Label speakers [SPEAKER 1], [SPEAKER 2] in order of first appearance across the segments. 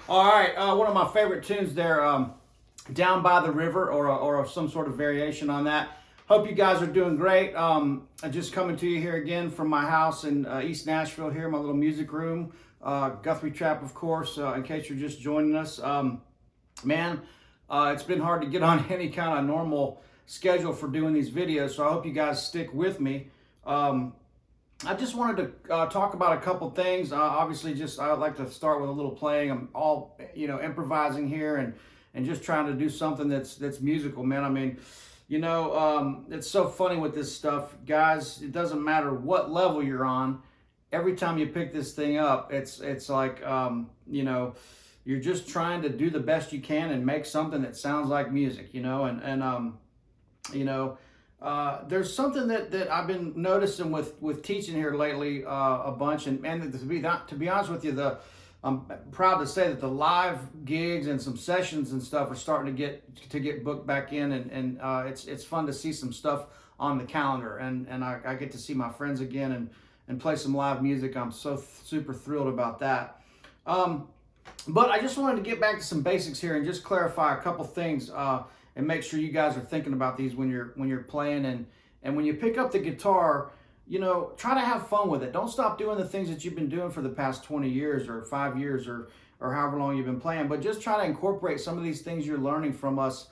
[SPEAKER 1] All right, one of my favorite tunes there, "Down by the River," or some sort of variation on that. Hope you guys are doing great. I'm just coming to you here again from my house in East Nashville here, my little music room. Guthrie Trapp, of course, in case you're just joining us. Man, it's been hard to get on any kind of normal schedule for doing these videos, so I hope you guys stick with me. I just wanted to talk about a couple things. Obviously, I would like to start with a little playing. I'm all improvising here and just trying to do something that's musical, man. I mean, it's so funny with this stuff, guys. It doesn't matter what level you're on. Every time you pick this thing up, it's like you're just trying to do the best you can and make something that sounds like music, there's something that I've been noticing with teaching here lately a bunch, and to be honest with you, I'm proud to say that the live gigs and some sessions and stuff are starting to get booked back in, and it's fun to see some stuff on the calendar, and I get to see my friends again and play some live music. I'm so super thrilled about that. But I just wanted to get back to some basics here and just clarify a couple things. And make sure you guys are thinking about these when you're playing, and when you pick up the guitar, try to have fun with it. Don't stop doing the things that you've been doing for the past 20 years or 5 years or however long you've been playing, but just try to incorporate some of these things you're learning from us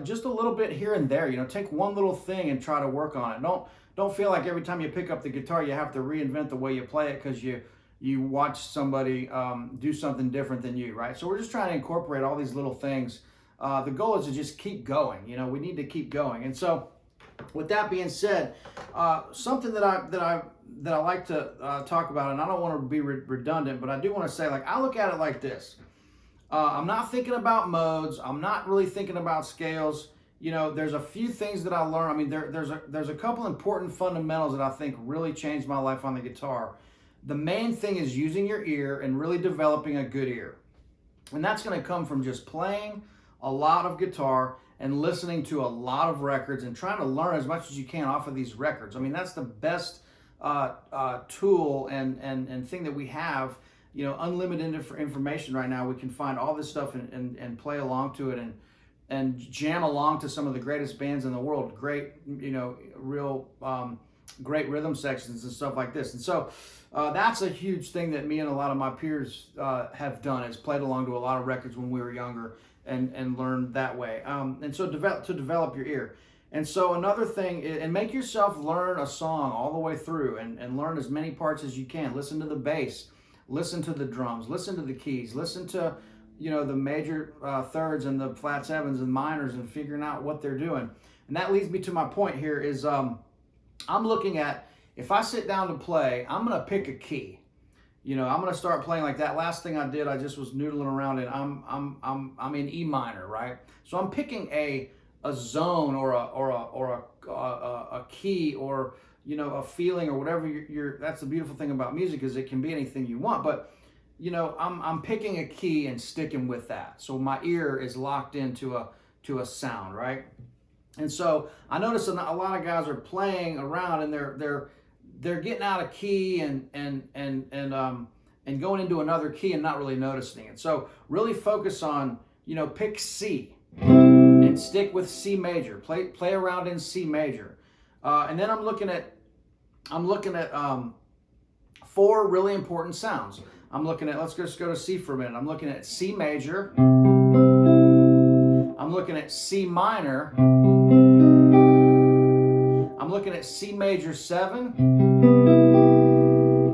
[SPEAKER 1] just a little bit here and there. Take one little thing and try to work on it. Don't feel like every time you pick up the guitar you have to reinvent the way you play it because you watch somebody do something different than you, right? So we're just trying to incorporate all these little things. The goal is to just keep going. We need to keep going. And so, with that being said, something that I like to talk about, and I don't want to be redundant, but I do want to say, I look at it like this. I'm not thinking about modes. I'm not really thinking about scales. There's a few things that I learned. I mean, there's a couple important fundamentals that I think really changed my life on the guitar. The main thing is using your ear and really developing a good ear, and that's going to come from just playing a lot of guitar and listening to a lot of records and trying to learn as much as you can off of these records. I mean, that's the best tool and thing that we have. Unlimited information right now. We can find all this stuff and play along to it and jam along to some of the greatest bands in the world. Great, real great rhythm sections and stuff like this. And so that's a huge thing that me and a lot of my peers have done, is played along to a lot of records when we were younger and learned that way. And so develop your ear. And so another thing is, and make yourself learn a song all the way through, and learn as many parts as you can. Listen to the bass, listen to the drums, listen to the keys, listen to, you know, the major thirds and the flat sevens and minors, and figuring out what they're doing. And that leads me to my point here is I'm looking at, if I sit down to play, I'm going to pick a key. You know, I'm going to start playing like that last thing I did. I just was noodling around, and I'm in E minor, right? So I'm picking a zone or a key, or, you know, a feeling, or whatever you're. That's the beautiful thing about music, is it can be anything you want. But, you know, I'm picking a key and sticking with that. So my ear is locked into a sound, right? And so I notice a lot of guys are playing around, and they're getting out of key and going into another key and not really noticing it. So really focus on, you know, pick C and stick with C major. Play around in C major, and then I'm looking at 4 really important sounds. I'm looking at, let's just go to C for a minute. I'm looking at C major. I'm looking at C minor. I'm looking at C major 7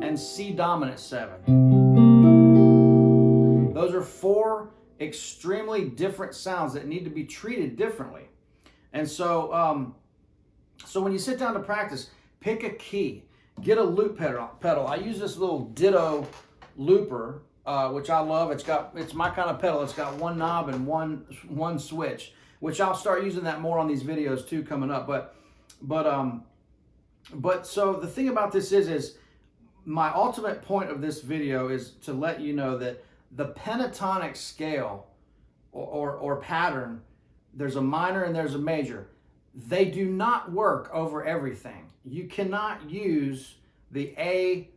[SPEAKER 1] and C dominant 7. Those are 4 extremely different sounds that need to be treated differently. And so, so when you sit down to practice, pick a key, get a loop pedal. I use this little Ditto looper, which I love. It's my kind of pedal. It's got 1 knob and one switch, which I'll start using that more on these videos too coming up. But so the thing about this is my ultimate point of this video is to let you know that the pentatonic scale or pattern, there's a minor and there's a major. They do not work over everything. You cannot use the A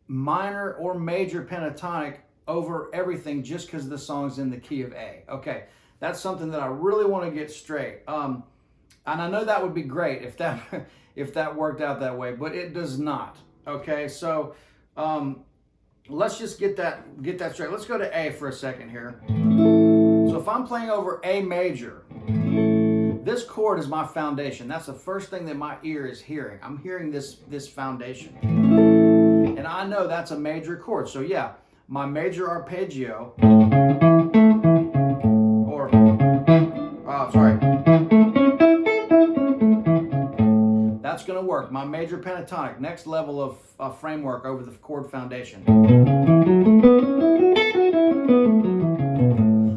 [SPEAKER 1] minor or major pentatonic over everything just because the song's in the key of A. Okay, that's something that I really want to get straight. And I know that would be great if that worked out that way, but it does not. Okay, so let's just get that straight. Let's go to A for a second here. So if I'm playing over A major, this chord is my foundation. That's the first thing that my ear is hearing. I'm hearing this foundation, and I know that's a major chord. So yeah, my major arpeggio, or that's going to work. My major pentatonic, next level of framework over the chord foundation.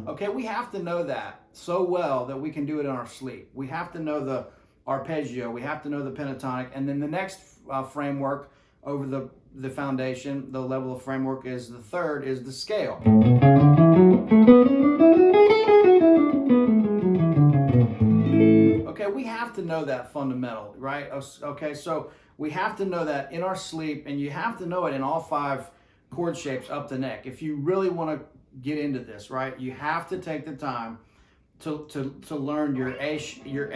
[SPEAKER 1] Okay, we have to know that so well that we can do it in our sleep. We have to know the arpeggio, we have to know the pentatonic, and then the next framework over the foundation, the level of framework, is the third, is the scale. Okay, we have to know that fundamental, right? Okay, so we have to know that in our sleep, and you have to know it in all 5 chord shapes up the neck. If you really want to get into this, right, you have to take the time to learn your A, your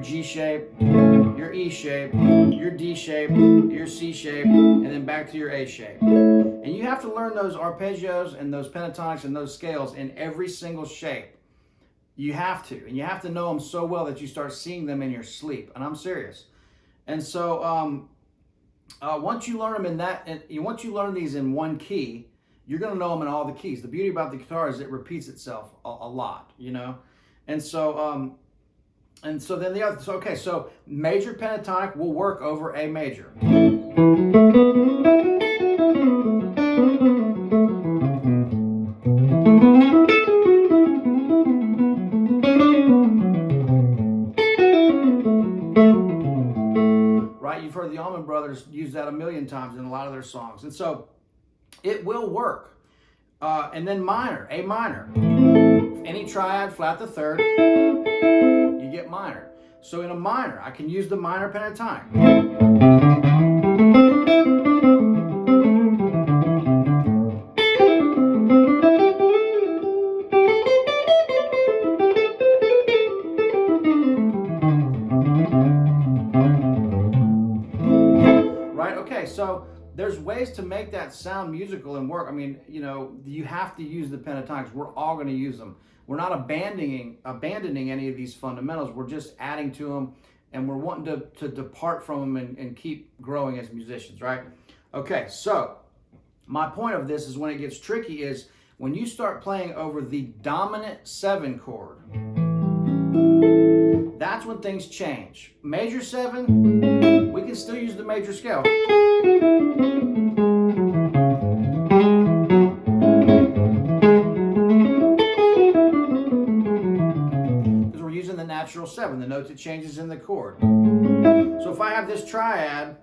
[SPEAKER 1] G shape, your E shape, your D shape, your C shape, and then back to your A shape. And you have to learn those arpeggios and those pentatonics and those scales in every single shape. You have to, and you have to know them so well that you start seeing them in your sleep. And I'm serious. And so once you learn them in that, and once you learn these in one key, you're going to know them in all the keys. The beauty about the guitar is it repeats itself a lot, you know. And so then the other. So okay, so major pentatonic will work over A major. Right, you've heard the Allman Brothers use that a million times in a lot of their songs, and so it will work. And then minor, A minor. Any triad, flat the third, you get minor. So in a minor, I can use the minor pentatonic. So there's ways to make that sound musical and work. I mean, you know, you have to use the pentatonics. We're all going to use them. We're not abandoning any of these fundamentals. We're just adding to them, and we're wanting to depart from them and keep growing as musicians, right? Okay, so my point of this is when it gets tricky is when you start playing over the dominant 7 chord. That's when things change. Major 7, we can still use the major scale. Because we're using the natural 7, the note that changes in the chord. So if I have this triad,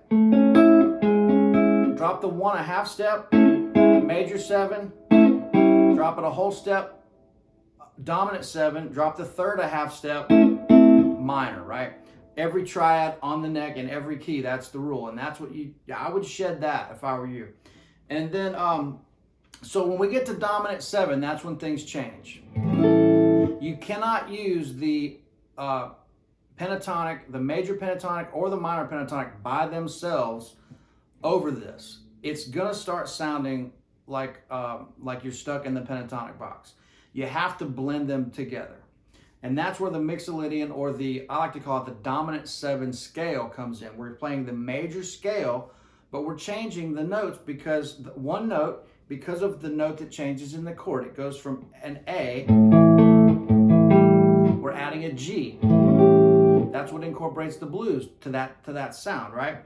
[SPEAKER 1] drop the 1 a half step, major 7, drop it a whole step, dominant 7, drop the 3rd a half step, minor, right? Every triad on the neck in every key, that's the rule. And that's what I would shed that if I were you. And then, so when we get to dominant 7, that's when things change. You cannot use the pentatonic, the major pentatonic or the minor pentatonic by themselves over this. It's gonna start sounding like you're stuck in the pentatonic box. You have to blend them together. And that's where the Mixolydian, or I like to call it the dominant 7 scale, comes in. We're playing the major scale, but we're changing the notes because one note, because of the note that changes in the chord. It goes from an A, we're adding a G. That's what incorporates the blues to that sound, right?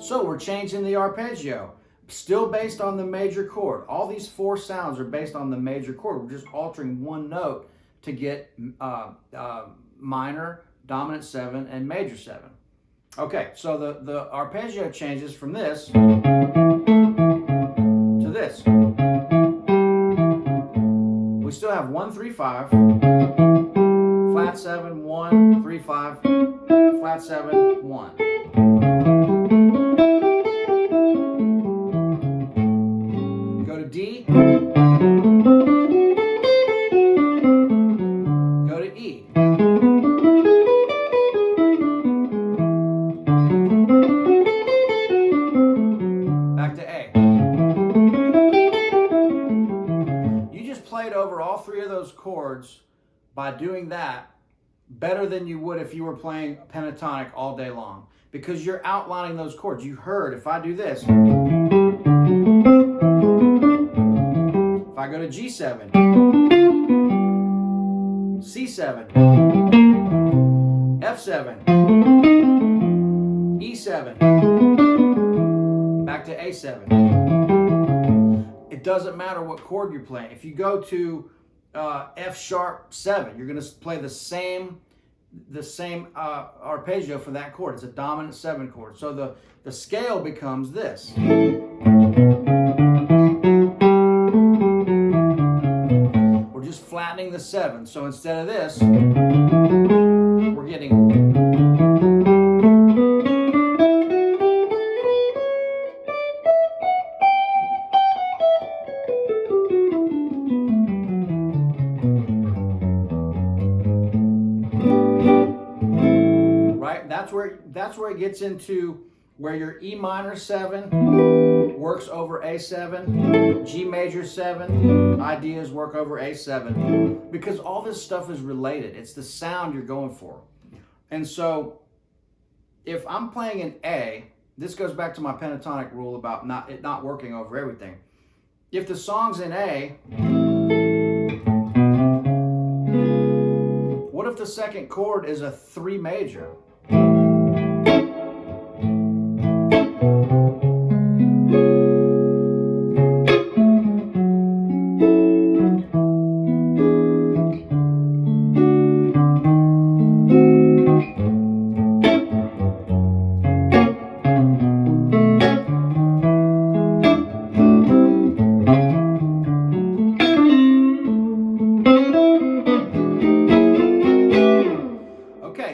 [SPEAKER 1] So we're changing the arpeggio, still based on the major chord. All these 4 sounds are based on the major chord. We're just altering one note to get minor, dominant 7, and major 7. Okay, so the arpeggio changes from this to this. We still have 1, 3, 5, flat 7, 1, 3, 5, flat 7, 1. Go to D. Go to E. Back to A. You just played over all 3 of those chords by doing that better than you would if you were playing pentatonic all day long, because you're outlining those chords. You heard, if I do this, if I go to G7, C7, F7, E7, back to A7. It doesn't matter what chord you're playing. If you go to F sharp 7, you're going to play the same arpeggio for that chord. It's a dominant 7 chord. So the scale becomes this. We're just flattening the 7. So instead of this, we're getting... That's where it gets into where your E minor 7 works over A7, G major 7 ideas work over A7, because all this stuff is related. It's the sound you're going for. And so if I'm playing an A, this goes back to my pentatonic rule about it not working over everything. If the song's in A, what if the second chord is a 3 major?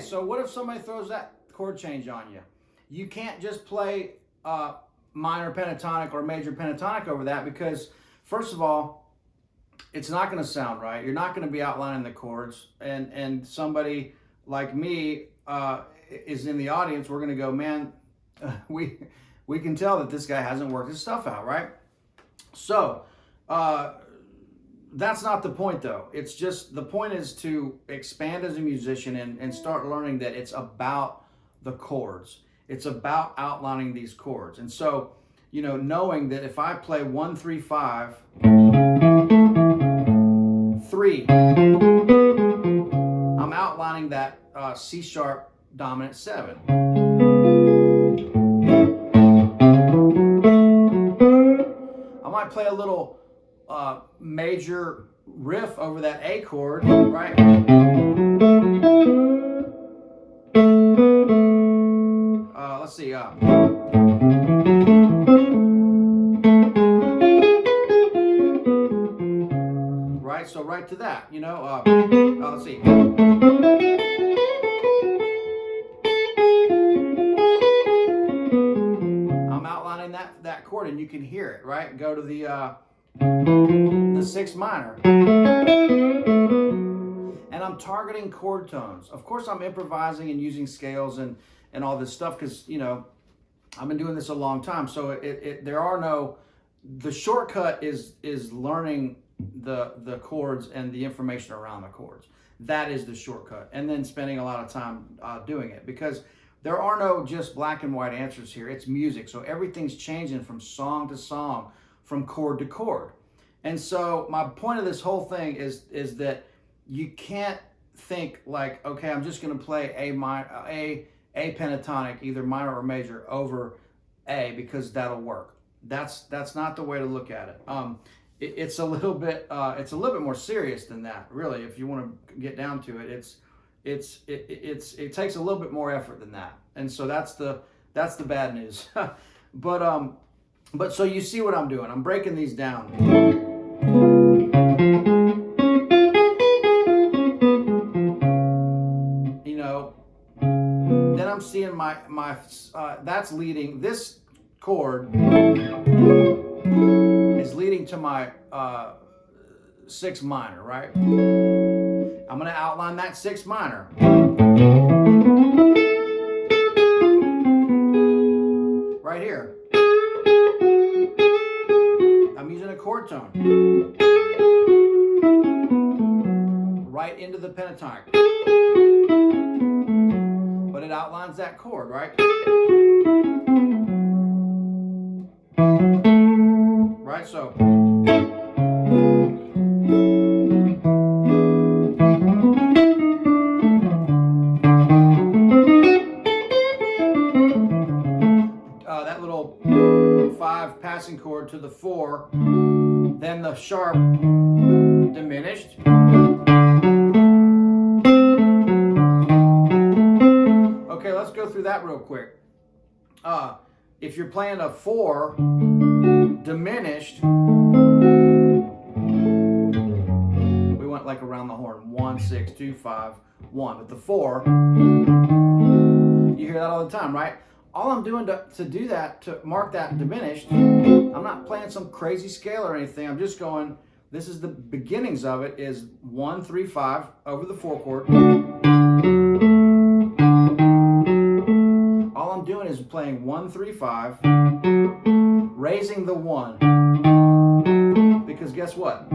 [SPEAKER 1] So what if somebody throws that chord change on you? You can't just play minor pentatonic or major pentatonic over that, because first of all, it's not going to sound right. You're not going to be outlining the chords, and somebody like me is in the audience. We're going to go, man, we we can tell that this guy hasn't worked his stuff out, right? So that's not the point, though. It's just, the point is to expand as a musician and start learning that it's about the chords. It's about outlining these chords. And so, you know, knowing that if I play 1, 3, 5, 3, I'm outlining that C sharp dominant 7. I might play a little major riff over that A chord, right? Let's see. Right, so right to that, you know. Let's see. I'm outlining that chord, and you can hear it, right? Go to the 6 minor. And I'm targeting chord tones. Of course, I'm improvising and using scales and all this stuff because, you know, I've been doing this a long time. So the shortcut is learning the chords and the information around the chords. That is the shortcut. And then spending a lot of time doing it, because there are no just black and white answers here. It's music. So everything's changing from song to song, from chord to chord. And so my point of this whole thing is that you can't think like, okay, I'm just going to play A pentatonic, either minor or major, over A because that'll work. That's not the way to look at it. It's a little bit more serious than that, really. If you want to get down to it, it takes a little bit more effort than that. And so that's the bad news. But so you see what I'm doing. I'm breaking these down. You know, then I'm seeing my that's leading, this chord is leading to my 6 minor, right? I'm going to outline that 6 minor. Right here. I'm using a chord tone. Right into the pentatonic. But it outlines that chord, right? Right, so. That little 5 passing chord to the 4, then the sharp diminished. Okay, let's go through that real quick. If you're playing a 4 diminished, we went like around the horn, 1, 6, 2, 5, 1. But the 4, you hear that all the time, right? All I'm doing to do that, to mark that diminished, I'm not playing some crazy scale or anything. I'm just going, this is the beginnings of it, is 1, 3, 5 over the 4 chord. All I'm doing is playing 1, 3, 5, raising the 1. Because guess what?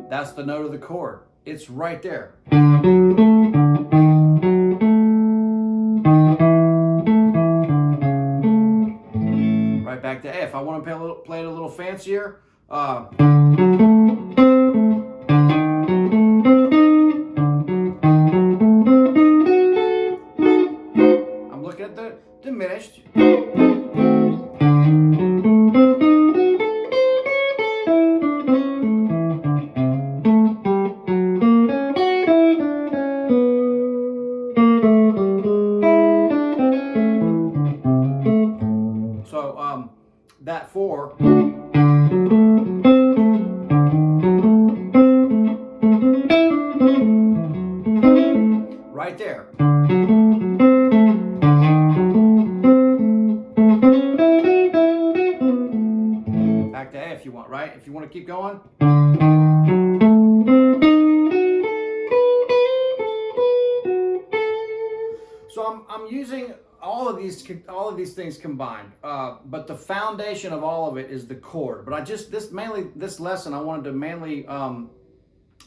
[SPEAKER 1] That's the note of the chord. It's right there. Right back to A. If I want to play it a little fancier, I'm looking at the diminished. So that 4 right there. Back to A if you want, right? If you want to keep going. So I'm using all all of these things combined. But the foundation of all of it is the chord. But this lesson, I wanted to mainly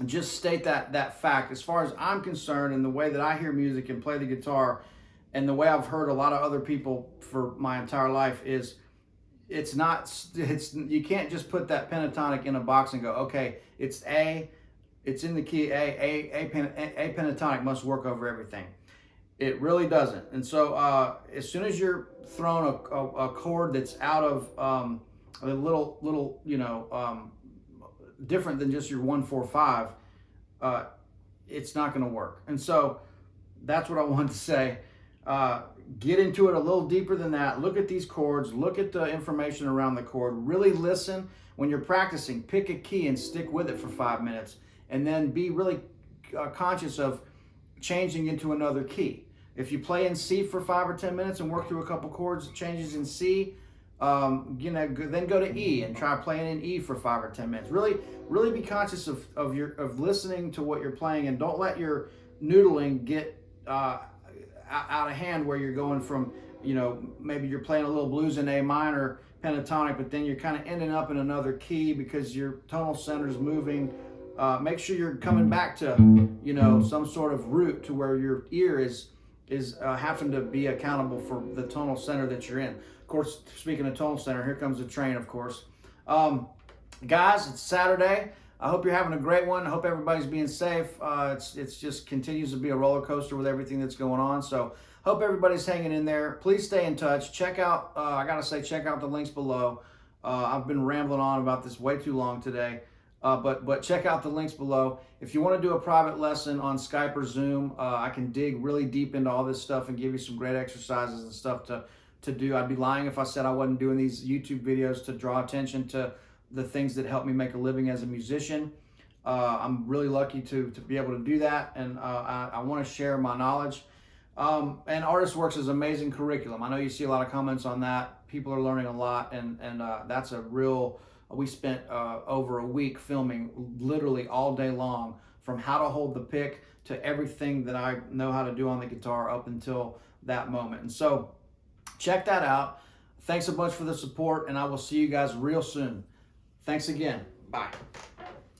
[SPEAKER 1] just state that fact. As far as I'm concerned, and the way that I hear music and play the guitar, and the way I've heard a lot of other people for my entire life, is you can't just put that pentatonic in a box and go, okay, it's A, it's in the key A pentatonic must work over everything. It really doesn't. And so as soon as you're thrown a chord that's out of a little different than just your 1, 4, 5, it's not going to work. And so that's what I wanted to say. Get into it a little deeper than that. Look at these chords. Look at the information around the chord. Really listen. When you're practicing, pick a key and stick with it for 5 minutes. And then be really conscious of changing into another key. If you play in C for 5 or 10 minutes and work through a couple chords, changes in C, then go to E and try playing in E for 5 or 10 minutes. Really be conscious of listening to what you're playing, and don't let your noodling get out of hand, where you're going from, maybe you're playing a little blues in A minor pentatonic, but then you're kind of ending up in another key because your tonal center is moving. Make sure you're coming back to, some sort of root to where your ear is having to be accountable for the tonal center that you're in. Of course, speaking of tonal center, here comes the train, of course. Guys, it's Saturday. I hope you're having a great one. I hope everybody's being safe. It's just continues to be a roller coaster with everything that's going on. So hope everybody's hanging in there. Please stay in touch. Check out, check out the links below. I've been rambling on about this way too long today. But check out the links below. If you want to do a private lesson on Skype or Zoom, I can dig really deep into all this stuff and give you some great exercises and stuff to do. I'd be lying if I said I wasn't doing these YouTube videos to draw attention to the things that help me make a living as a musician. I'm really lucky to be able to do that, and I want to share my knowledge. And Artist Works is amazing curriculum. I know you see a lot of comments on that. People are learning a lot, and that's a real... We spent over a week filming literally all day long, from how to hold the pick to everything that I know how to do on the guitar up until that moment. And so check that out. Thanks a bunch for the support, and I will see you guys real soon. Thanks again. Bye.